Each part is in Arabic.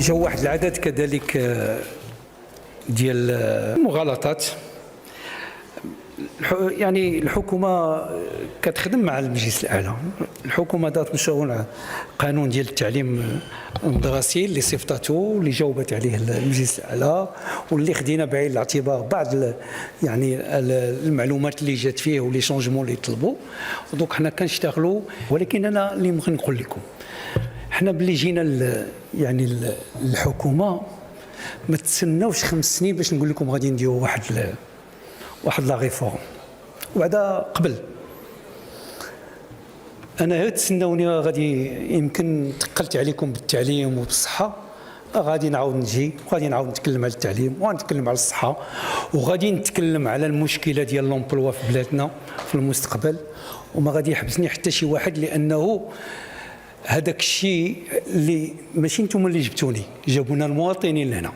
جاو واحد العدد كذلك ديال المغالطات. يعني الحكومه كتخدم مع المجلس الاعلى. الحكومه دارت مشروع قانون ديال التعليم المدرسي اللي صيفطته، اللي جاوبت عليه المجلس الاعلى، واللي خدينا بعين الاعتبار بعض يعني المعلومات اللي جات فيه ولي شونجمون اللي طلبوا. دونك حنا كنشتغلوا، ولكن انا اللي بغيت نقول لكم حنا بلي جينا يعني الحكومه ما تسناوش 5 سنين باش نقول لكم غادي نديروا واحد لا ريفورم. وبعدا قبل انا غير تسناوني غادي يمكن ثقلت عليكم بالتعليم وبالصحه، غادي نعاود نجي وغادي نعاود نتكلم على التعليم ونتكلم على الصحه، وغادي نتكلم على المشكله ديال لومبلوا في بلادنا في المستقبل. وما غادي يحبسني حتى شي واحد، لانه هذاك الشيء اللي ماشي نتوما اللي جبتوني، جابونا المواطنين لهنا،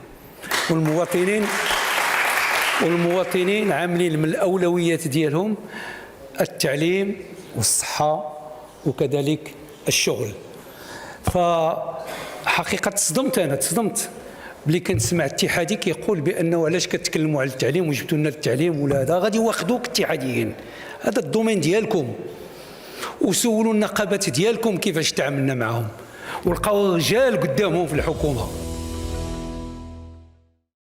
والمواطنين عاملين من الاولويات ديالهم التعليم والصحه وكذلك الشغل. فحقيقه تصدمت بلي كنسمع اتحادي كيقول بانه علاش كتكلموا على التعليم وجبتوا لنا التعليم ولا هذا غادي يواخذوك اتحاديين، هذا الدومين ديالكم، وسولوا النقابات ديالكم كيفاش تعاملنا معهم، ولقاو رجال قدامهم في الحكومه.